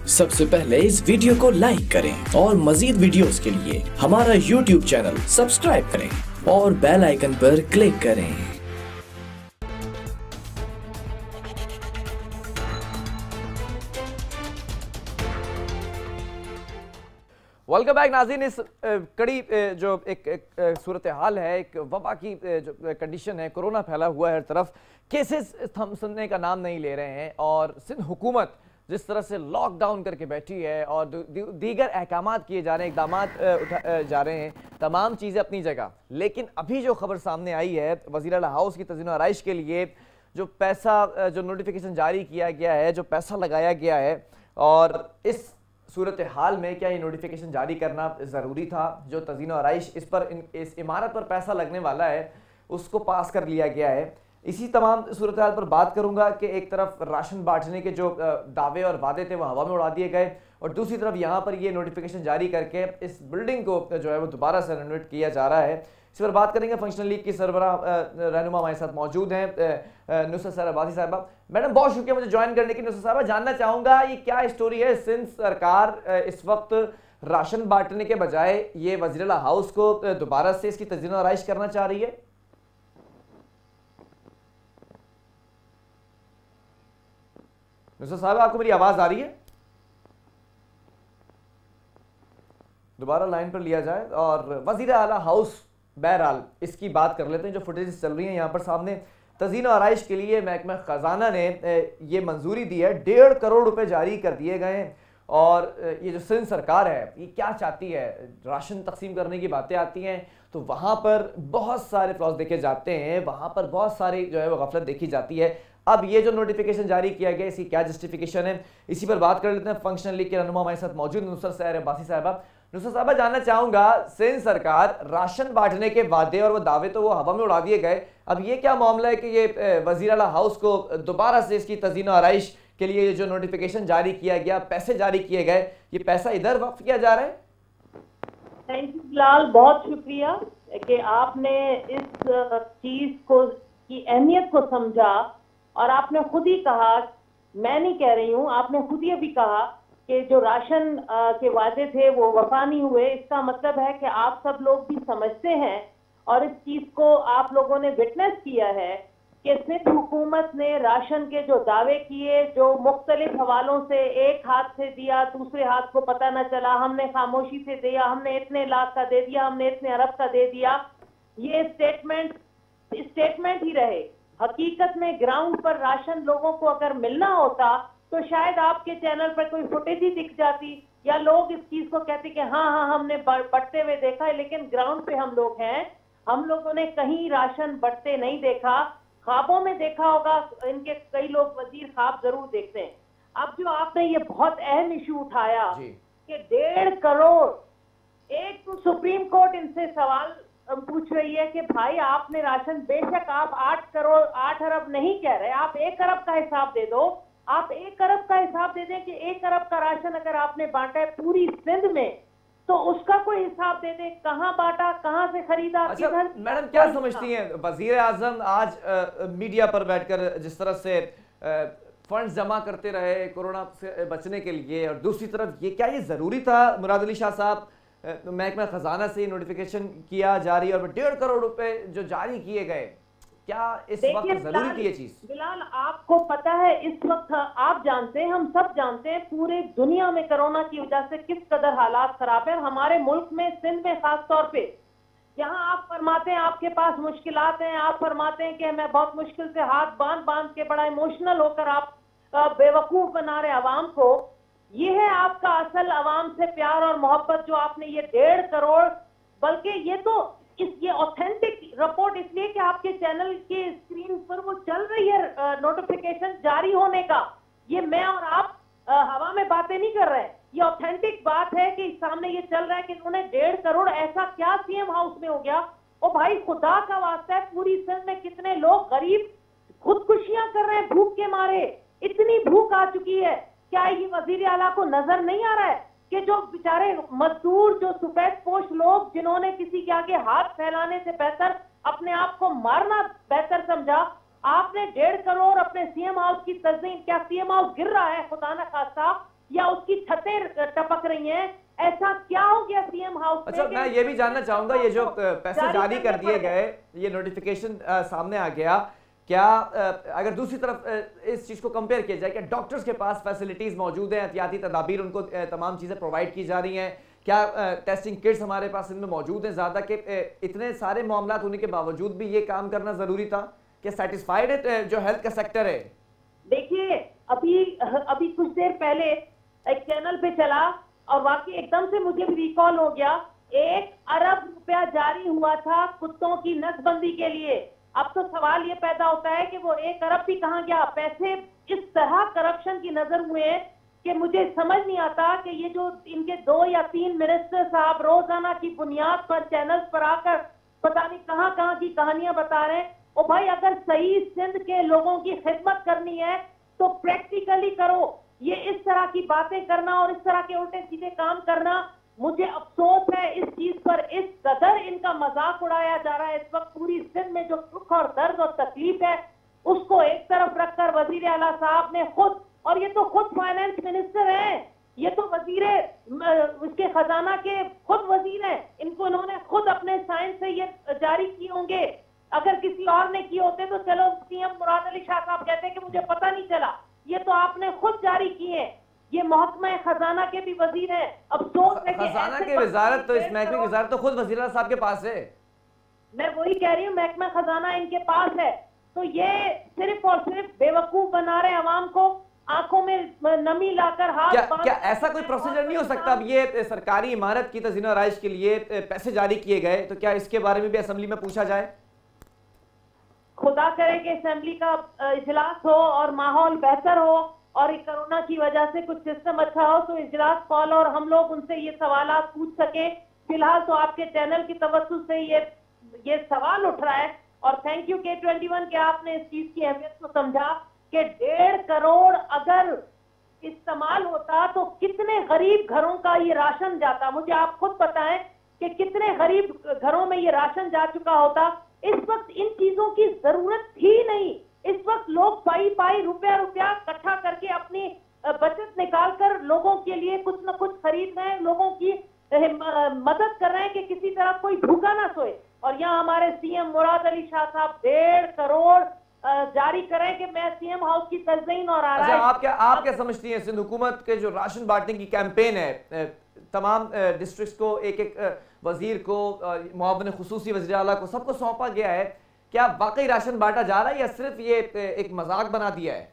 सबसे पहले इस वीडियो को लाइक करें और मजीद वीडियोस के लिए हमारा यूट्यूब चैनल सब्सक्राइब करें और बेल आइकन पर क्लिक करें। वेलकम बैक नाज़रीन। इस कड़ी जो एक सूरत हाल है, एक वबा की जो कंडीशन है, कोरोना फैला हुआ है हर तरफ, केसेस थमने का नाम नहीं ले रहे हैं और सिंध हुकूमत जिस तरह से लॉकडाउन करके बैठी है और दीगर अहकामात किए जा रहे हैं, इकदामात जा रहे हैं, तमाम चीज़ें अपनी जगह। लेकिन अभी जो खबर सामने आई है, वज़ीर आला हाउस की तज़ीन आराइश के लिए जो पैसा, जो नोटिफिकेशन जारी किया गया है, जो पैसा लगाया गया है, और इस सूरत हाल में क्या ये नोटिफिकेशन जारी करना ज़रूरी था? जो तज़ीन आराइश इस इमारत पर पैसा लगने वाला है उसको पास कर लिया गया है। इसी तमाम सूरत हाल पर बात करूंगा कि एक तरफ राशन बांटने के जो दावे और वादे थे वो हवा में उड़ा दिए गए और दूसरी तरफ यहाँ पर ये नोटिफिकेशन जारी करके इस बिल्डिंग को जो है वो दोबारा से रेनोवेट किया जा रहा है। इस पर बात करेंगे। फंक्शनल लीग की सरबराह रहनुमा हमारे साथ मौजूद हैं, नुसरत सर अब्बासी साहिबा। मैडम बहुत शुक्रिया मुझे ज्वाइन करने की। नुसरत साहिबा, जानना चाहूँगा ये क्या स्टोरी है? सिंध सरकार इस वक्त राशन बांटने के बजाय ये वज़ीर आला हाउस को दोबारा से इसकी तज़ीन आराइश करना चाह रही है। नुसरत साहब, आपको मेरी आवाज़ आ रही है? दोबारा लाइन पर लिया जाए। और वज़ीर आला हाउस, बहरहाल इसकी बात कर लेते हैं। जो फुटेज चल रही है यहाँ पर सामने, तज़ीन आराइश के लिए महकमा ख़जाना ने ये मंजूरी दी है, 1.5 करोड़ रुपए जारी कर दिए गए हैं। और ये जो सिंध सरकार है ये क्या चाहती है? राशन तकसीम करने की बातें आती हैं तो वहाँ पर बहुत सारे फ्लॉज देखे जाते हैं, वहाँ पर बहुत सारी जो है वो गफलत देखी जाती है। अब ये जो नोटिफिकेशन जारी किया गया, इसकी क्या जस्टिफिकेशन है, इसी पर बात कर लेते हैं। फंक्शनल लीग के रहनुमा हमारे साथ मौजूद नुसरत सर अब्बासी साहिबा। नुसरत साहिबा, जानना चाहूंगा, सिंध सरकार राशन बांटने के वादे और वो दावे तो वो हवा में उड़ा दिए गए, अब ये क्या मामला है कि ये वज़ीर आला हाउस को दोबारा से इसकी तज़ीन आराइश के लिए जो नोटिफिकेशन जारी किया गया, पैसे जारी किए गए, ये पैसा इधर वक्फ किया जा रहा है? थैंक यू बिलाल, बहुत शुक्रिया कि आपने इस चीज को की अहमियत को समझा और आपने खुद ही कहा, मैं नहीं कह रही हूँ, आपने खुद ही अभी कहा कि जो राशन के वादे थे वो वफा नहीं हुए। इसका मतलब है कि आप सब लोग भी समझते हैं और इस चीज को आप लोगों ने विटनेस किया है कि सिंध हुकूमत ने राशन के जो दावे किए, जो मुख्तलिफ हवालों से एक हाथ से दिया, दूसरे हाथ को पता न चला, हमने खामोशी से दिया, हमने इतने लाख का दे दिया, हमने इतने अरब का दे दिया, ये स्टेटमेंट ही रहे। हकीकत में ग्राउंड पर राशन लोगों को अगर मिलना होता तो शायद आपके चैनल पर कोई फुटेज ही दिख जाती या लोग इस चीज को कहते कि हाँ हाँ हमने बढ़ते हुए देखा है। लेकिन ग्राउंड पे हम लोग हैं, हम लोगों ने कहीं राशन बढ़ते नहीं देखा। ख्वाबों में देखा होगा, इनके कई लोग वजीर ख्वाब जरूर देखते हैं। अब जो आपने ये बहुत अहम इशू उठाया कि 1.5 करोड़, एक तो सुप्रीम कोर्ट इनसे सवाल पूछ रही है कि भाई आपने राशन, बेशक आप 8 अरब नहीं कह रहे, आप 1 अरब का हिसाब दे दो, आप 1 अरब का हिसाब दे दें कि 1 अरब का राशन अगर आपने बांटा है पूरी सिंध में तो उसका कोई हिसाब दे दें, कहां बांटा, कहां से खरीदा। अच्छा मैडम, क्या समझती हैं वजीर आजम आज मीडिया पर बैठकर जिस तरह से फंड्स जमा करते रहे कोरोना से बचने के लिए, और दूसरी तरफ ये जरूरी था? मुराद अली शाह साहब महकमा खजाना से नोटिफिकेशन किया जारी और 1.5 करोड़ रुपए जो जारी किए गए, क्या इस वक्त जरूरी थी ये चीज? बिलाल, आपको पता है इस वक्त आप जानते हैं, हम सब जानते हैं, पूरे दुनिया में कोरोना की वजह से किस कदर हालात खराब है। हमारे मुल्क में, सिंध में खास तौर पे, यहाँ आप फरमाते हैं आपके पास मुश्किलात हैं, आप फरमाते हैं कि मैं बहुत मुश्किल से हाथ बांध बांध के बड़ा इमोशनल होकर आप बेवकूफ बना रहे आवाम को। ये है आपका असल आवाम से प्यार और मोहब्बत, जो आपने ये 1.5 करोड़, बल्कि ये ऑथेंटिक रिपोर्ट इसलिए कि आपके चैनल के स्क्रीन पर वो चल रही है नोटिफिकेशन जारी होने का। ये मैं और आप हवा में बातें नहीं कर रहे हैं, ये ऑथेंटिक बात है कि सामने ये चल रहा है कि इन्होंने 1.5 करोड़, ऐसा क्या सीएम हाउस में हो गया? ओ भाई, खुदा का वास्ता है, पूरी सिंध में कितने लोग गरीब खुदकुशियां कर रहे हैं भूख के मारे, इतनी भूख आ चुकी है। क्या ये वजीर आला को नजर नहीं आ रहा है कि जो बेचारे मजदूर, जो सफेद पोश लोग, जिन्होंने किसी के आगे हाथ फैलाने से बेहतर अपने आप को मारना बेहतर समझा, आपने 1.5 करोड़ अपने सीएम हाउस की तज़मीन, क्या सीएम हाउस गिर रहा है खुदा न खास्ता, या उसकी टपक रही हैं। ऐसा क्या हो गया सीएम हाउस में? अच्छा, मैं ये भी जानना चाहूंगा, ये जो पैसे जारी कर दिए गए, ये नोटिफिकेशन सामने आ गया, क्या अगर दूसरी तरफ इस चीज को कंपेयर किया जाए, क्या डॉक्टर्स के पास फैसिलिटीज मौजूद हैं, एहतियाती तदाबीर उनको तमाम चीजें प्रोवाइड की जा रही हैं, क्या टेस्टिंग किट्स हमारे पास इनमें मौजूद हैं ज्यादा, के इतने सारे मामला होने के बावजूद भी ये काम करना जरूरी था? क्या सेटिस्फाइड है जो हेल्थ का सेक्टर है? देखिए, अभी कुछ देर पहले एक चैनल पे चला और वाकई एकदम से मुझे भी रिकॉल हो गया, 1 अरब रुपया जारी हुआ था कुत्तों की नसबंदी के लिए। अब तो सवाल ये पैदा होता है कि वो 1 अरब भी कहाँ गया? पैसे इस तरह करप्शन की नजर हुए हैं कि मुझे समझ नहीं आता कि ये जो इनके 2 या 3 मिनिस्टर साहब रोजाना की बुनियाद पर चैनल्स पर आकर पता नहीं कहाँ कहाँ की कहानियां बता रहे हैं। ओ भाई, अगर सही सिंध के लोगों की खिदमत करनी है तो प्रैक्टिकली करो। ये इस तरह की बातें करना और इस तरह के उल्टे सीधे काम करना, मुझे अफसोस है इस चीज पर। इस कदर इनका मजाक उड़ाया जा रहा है इस वक्त। पूरी सिंध में जो दुख और दर्द और तकलीफ है उसको एक तरफ रखकर वजीर आला साहब ने खुद, और ये तो खुद फाइनेंस मिनिस्टर हैं, ये तो वजीर उसके खजाना के खुद वजीर हैं, इनको इन्होंने खुद अपने साइन से ये जारी किए होंगे। अगर किसी और ने किए होते तो चलो सीएम मुराद अली शाह साहब कहते कि मुझे पता नहीं चला, ये तो आपने खुद जारी किए हैं। ये महकमा खजाना के भी वजीर हैं। अफसोस है कि खजाना की वजारत तो, इस महकमे की वजारत तो खुद वजीर आला साहब के पास है। मैं वही कह रही हूँ, महकमा खजाना इनके पास है। तो ये सिर्फ और सिर्फ बेवकूफ बना रहे अवाम को, आंखों में नमी लाकर हाथ क्या ऐसा कोई प्रोसीजर नहीं हो सकता? अब ये सरकारी इमारत की तज़ीन और आराइश के लिए पैसे जारी किए गए, तो क्या इसके बारे में भी असेंबली में पूछा जाए? खुदा करे कि असेंबली का इजलास हो और माहौल बेहतर हो और कोरोना की वजह से कुछ सिस्टम अच्छा हो तो इजलास कॉल और हम लोग उनसे ये सवालात पूछ सके। फिलहाल तो आपके चैनल की तवज्जो से ये सवाल उठ रहा है, और थैंक यू K21 के आपने इस चीज की अहमियत को समझा कि 1.5 करोड़ अगर इस्तेमाल होता तो कितने गरीब घरों का ये राशन जाता। मुझे आप खुद बताएं कि कितने गरीब घरों में ये राशन जा चुका होता। इस वक्त इन चीजों की जरूरत थी नहीं। इस वक्त लोग पाई रुपया इकट्ठा करके अपनी बचत निकालकर लोगों के लिए कुछ न कुछ खरीद रहे हैं, लोगों की मदद कर रहे हैं कि किसी तरह कोई भूखा ना सोए। और यहाँ हमारे सीएम मुराद अली शाह साहब 1.5 करोड़ जारी करें कि मैं सीएम हाउस की तज़ीन और आराइश। आप क्या समझती हैं, सिंध हुकूमत के जो राशन बांटने की कैंपेन है, तमाम डिस्ट्रिक्ट्स को एक वजीर को, मुआविन खुसूसी वज़ीर आला को, सबको सौंपा गया है, क्या वाकई राशन बांटा जा रहा है या सिर्फ ये एक मजाक बना दिया है?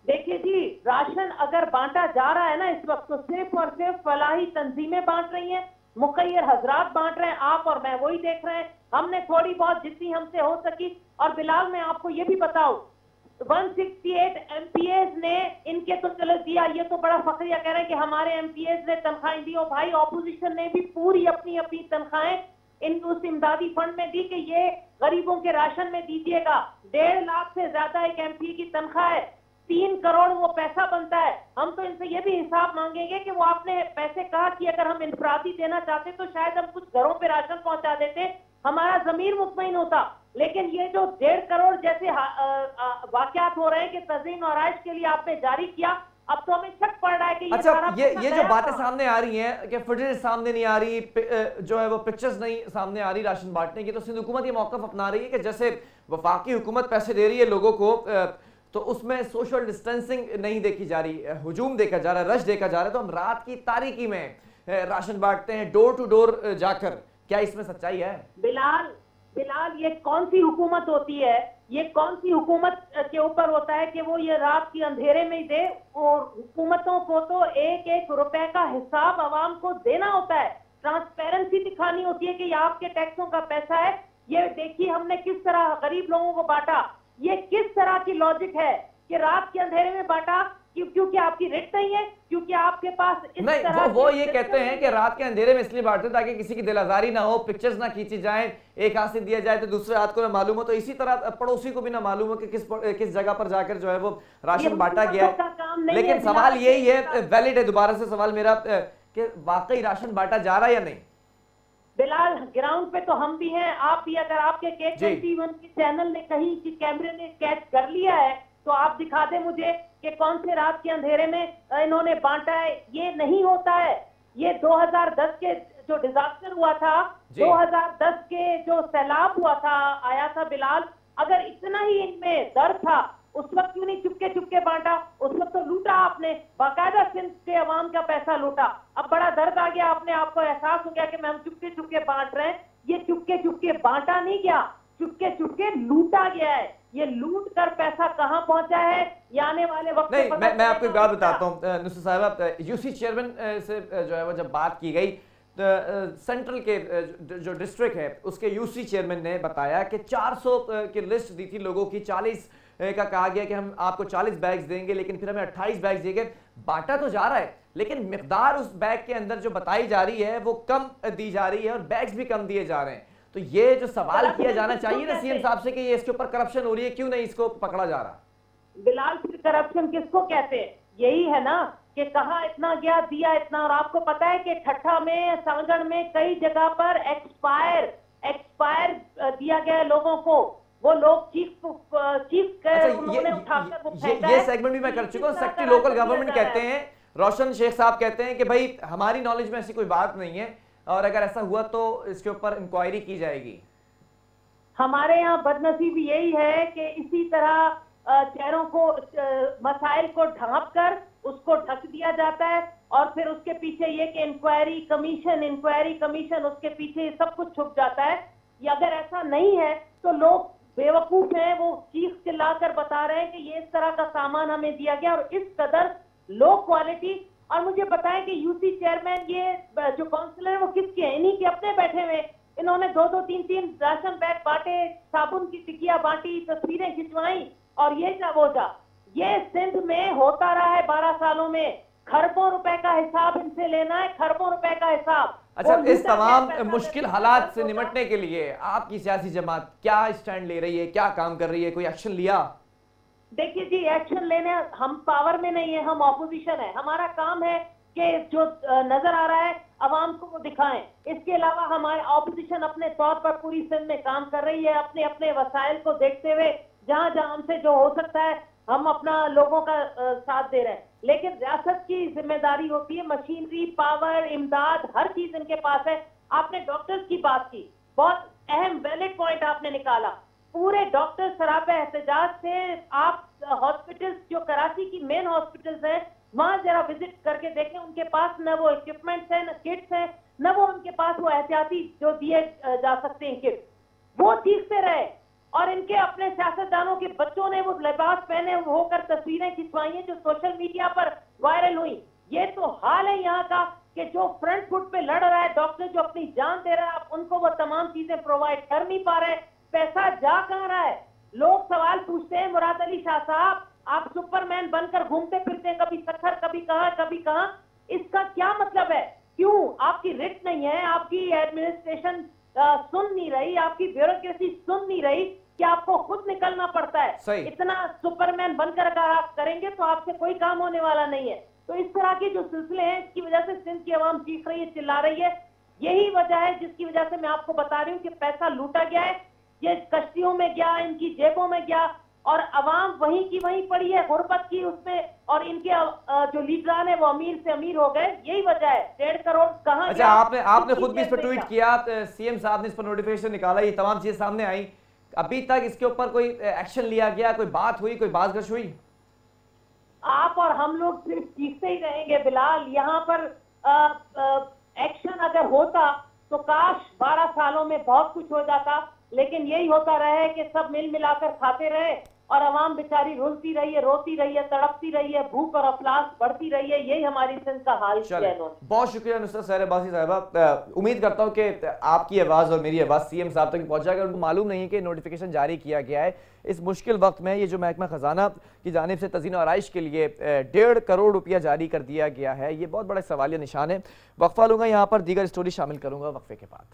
देखिए जी, राशन अगर बांटा जा रहा है ना इस वक्त, तो सिर्फ और सिर्फ फलाही तंजीमें बांट रही हैं, मुखैर हजरात बांट रहे हैं, आप और मैं वही देख रहे हैं। हमने थोड़ी बहुत जितनी हमसे हो सकी, और बिलाल मैं आपको ये भी बताऊं, 168 MPAs ने इनके तो चलो दिया, ये तो बड़ा फखरिया कह रहे हैं कि हमारे MPAs ने तनख्वाहें दी। और भाई ऑपोजिशन ने भी पूरी अपनी अपनी तनख्वाहें इन उस इमदादी फंड में दी कि ये गरीबों के राशन में दीजिएगा। 1.5 लाख से ज्यादा एक MPA की तनख्वाह है, 3 करोड़ वो पैसा बनता है। हम तो इनसे ये भी हिसाब मांगेंगे कि वो आपने पैसे कहा कि अगर हम इंफरादी देना चाहते तो शायद हम कुछ घरों पे राशन पहुंचा देते, हमारा जमीर मुतमईन होता। लेकिन ये जो 1.5 करोड़ जैसे वाकयात हो रहे हैं कि तज़ीन और आराइश के लिए आपने जारी किया, अब तो हमें शक पड़ रहा है कि अच्छा, ये जो बातें सामने आ रही हैं कि फुटेज सामने नहीं आ रही, जो है वो पिक्चर्स नहीं सामने आ रही राशन बांटने की, तो सिंध हुकूमत ये मौक़िफ़ अपना रही है कि जैसे वफाकी हुकूमत पैसे दे रही है लोगों को, तो उसमें सोशल डिस्टेंसिंग नहीं देखी जा रही, हुजूम देखा जा रहा है, रश देखा जा रहा है, तो हम रात की तारीकी में राशन बांटते हैं डोर टू डोर जाकर। क्या इसमें सच्चाई है? बिलाल ये कौन सी हुकूमत होती है? ये कौन सी हुकूमत के ऊपर होता है कि वो ये रात की अंधेरे में ही दे? और हुकूमतों को तो एक एक रुपए का हिसाब आवाम को देना होता है, ट्रांसपेरेंसी दिखानी होती है कि ये आपके टैक्सों का पैसा है। ये देखिए हमने किस तरह गरीब लोगों को बांटा। ये किस तरह की लॉजिक है कि रात के अंधेरे में बांटा? क्योंकि आपकी रेट नहीं है, क्योंकि आपके पास इस नहीं, तरह वो ये कहते हैं कि रात के अंधेरे में इसलिए बांटते ताकि किसी की दिल आजारी ना हो, पिक्चर्स ना खींची जाए, एक हाथ से दिया जाए तो दूसरे हाथ को ना मालूम हो, तो इसी तरह पड़ोसी को भी ना मालूम हो कि किस जगह पर जाकर जो है वो राशन बांटा गया है। लेकिन सवाल यही है, वैलिड है, दोबारा से सवाल मेरा, कि वाकई राशन बांटा जा रहा है या नहीं? बिलाल, ग्राउंड पे तो हम भी हैं, आप भी। अगर आपके K21 के चैनल ने कहीं कि कैमरे ने कैच कर लिया है तो आप दिखा दें मुझे कि कौन से रात के अंधेरे में इन्होंने बांटा है। ये नहीं होता है। ये 2010 के जो डिजास्टर हुआ था, 2010 के जो सैलाब हुआ था, आया था बिलाल, अगर इतना ही इनमें दर्द था उस वक्त क्यों नहीं चुपके चुपके बांटा? उस वक्त तो लूटा आपने, बाकायदा सिंध के अवाम का पैसा लूटा। अब बड़ा दर्द आ गया, अपने आपको एहसास हो गया कि मैं हम चुपके चुपके बांट रहे हैं। ये चुपके चुपके बांटा नहीं गया, चुपके चुपके लूटा गया है। ये लूट कर पैसा कहां पहुंचा है ये आने वाले वक्त नहीं, मैं आपको एक बात बताता हूँ नुसरत साहब, यूसी चेयरमैन से जो है वो जब बात की गई सेंट्रल के जो डिस्ट्रिक्ट है उसके यूसी चेयरमैन ने बताया कि 400 की लिस्ट दी थी लोगों की, 40 का कहा गया कि हम आपको 40 बैग्स देंगे, लेकिन फिर हमें 28 बैग्स दिए गए। बांटा तो जा रहा है लेकिन मिकदार उस बैग के अंदर जो बताई जा रही है वो कम दी जा रही है और बैग्स भी कम दिए जा रहे हैं। तो ये जो सवाल किया जाना चाहिए ना सीएम साहब से कि ये इसके ऊपर करप्शन हो रही है, क्यों नहीं इसको पकड़ा जा रहा? बिलाल, फिर करप्शन किसको कहते हैं? यही है ना कि कहा इतना गया, दिया इतना। और आपको पता है कि ठट्ठा में, समगढ़ में कई जगह पर एक्सपायर दिया गया है लोगों को। वो लोग चीख उन्होंने उठाकर वो फेंका है। ये सेगमेंट भी मैं कर चुका हूँ। सेक्रेटरी लोकल गवर्नमेंट कहते हैं, रोशन शेख साहब कहते हैं कि भाई हमारी नॉलेज में ऐसी कोई बात नहीं है और अगर ऐसा हुआ तो इसके ऊपर इंक्वायरी की जाएगी। हमारे यहाँ बदनसीबी यही है कि इसी तरह चेहरों को, मसाइल को ढांप कर उसको ढक दिया जाता है और फिर उसके पीछे ये कि इंक्वायरी कमीशन, उसके पीछे सब कुछ छुप जाता है। ये अगर ऐसा नहीं है तो लोग बेवकूफ हैं, वो चीख चिल्लाकर बता रहे हैं कि ये इस तरह का सामान हमें दिया गया और इस कदर लो क्वालिटी। और मुझे बताएं कि यूसी चेयरमैन ये जो काउंसिलर है वो किसके हैं? इन्हीं के अपने बैठे हुए। इन्होंने 2-2, 3-3 राशन बैग बांटे, साबुन की टिकिया बांटी, तस्वीरें खिंचवाई और ये जा ये सिंध में होता रहा है 12 सालों में। खरबों रुपए का हिसाब इनसे लेना है, खरबों रुपए का हिसाब। अच्छा, इस तमाम मुश्किल हालात से निपटने के लिए आपकी सियासी जमात क्या स्टैंड ले रही है, क्या काम कर रही है, कोई एक्शन लिया? देखिए जी, एक्शन लेने हम पावर में नहीं है, हम ऑपोजिशन है। हमारा काम है कि जो नजर आ रहा है अवाम को वो दिखाएं। इसके अलावा हमारे ऑपोजिशन अपने तौर पर पूरी सिंध में काम कर रही है, अपने अपने वसाइल को देखते हुए जहां जहां हमसे जो हो सकता है हम अपना लोगों का साथ दे रहे हैं। लेकिन रियासत की जिम्मेदारी होती है, मशीनरी, पावर, इमदाद, हर चीज इनके पास है। आपने डॉक्टर्स की बात की, बहुत अहम वैलिड पॉइंट आपने निकाला। पूरे डॉक्टर सरापे एहतजाज से आप हॉस्पिटल्स जो कराची की मेन हॉस्पिटल्स हैं वहां जरा विजिट करके देखें, उनके पास न वो इक्विपमेंट्स हैं, न किट्स हैं, न वो उनके पास वो एहतियाती जो दिए जा सकते हैं किट, वो चीखते रहे। और इनके अपने सियासतदानों के बच्चों ने वो लिबास पहने होकर तस्वीरें खिंचवाई हैं जो सोशल मीडिया पर वायरल हुई। ये तो हाल है यहाँ का कि जो फ्रंट फुट पे लड़ रहा है डॉक्टर, जो अपनी जान दे रहा है, आप उनको वो तमाम चीजें प्रोवाइड कर नहीं पा रहे। पैसा जा कहां रहा है? लोग सवाल पूछते हैं, मुराद अली शाह साहब आप सुपरमैन बनकर घूमते फिरते हैं, कभी सखर, कभी कहां। इसका क्या मतलब है? क्यों आपकी रिट नहीं है, आपकी एडमिनिस्ट्रेशन सुन नहीं रही, आपकी ब्यूरोक्रेसी सुन नहीं रही कि आपको खुद निकलना पड़ता है। इतना सुपरमैन बनकर अगर आप करेंगे तो आपसे कोई काम होने वाला नहीं है। तो इस तरह के जो सिलसिले हैं इसकी वजह से सिंध की आवाम चीख रही है, चिल्ला रही है। यही वजह है जिसकी वजह से मैं आपको बता रही हूँ कि पैसा लूटा गया है, ये कश्तियों में गया, इनकी जेबों में गया और अवाम वहीं की वहीं पड़ी है, गुर्बत की उसमें। और इनके जो लीडरान है वो अमीर से अमीर हो गए, यही वजह है। 1.5 करोड़ कहाँ? अच्छा, आपने खुद भी इस पर ट्वीट किया, सीएम साहब ने इस पर नोटिफिकेशन निकाला, ये तमाम चीजें सामने आई। अभी तक इसके ऊपर कोई एक्शन लिया गया, कोई बात हुई, कोई बातगश हुई? आप और हम लोग सिर्फ चीखते ही रहेंगे बिलाल। यहाँ पर एक्शन अगर होता तो काश 12 सालों में बहुत कुछ हो जाता, लेकिन यही होता रहे कि सब मिल मिलाकर खाते रहे और अवाम बेचारी रुलती रही है, रोती रही है, तड़पती रही है, भूख और अफलास बढ़ती रही है। यही हमारी सिंध का हाल है। बहुत शुक्रिया नुसरत सहर अब्बासी साहिबा। उम्मीद करता हूं कि आपकी आवाज और मेरी आवाज सीएम साहब तक पहुंचाएगा। उनको मालूम नहीं कि नोटिफिकेशन जारी किया गया है इस मुश्किल वक्त में। ये जो महकमा खजाना की जानिब से तज़ीन और आराइश के लिए 1.5 करोड़ रुपया जारी कर दिया गया है, ये बहुत बड़ा सवालिया निशान है। वक्फा लूंगा, यहाँ पर दीगर स्टोरी शामिल करूंगा वक्फे के बाद।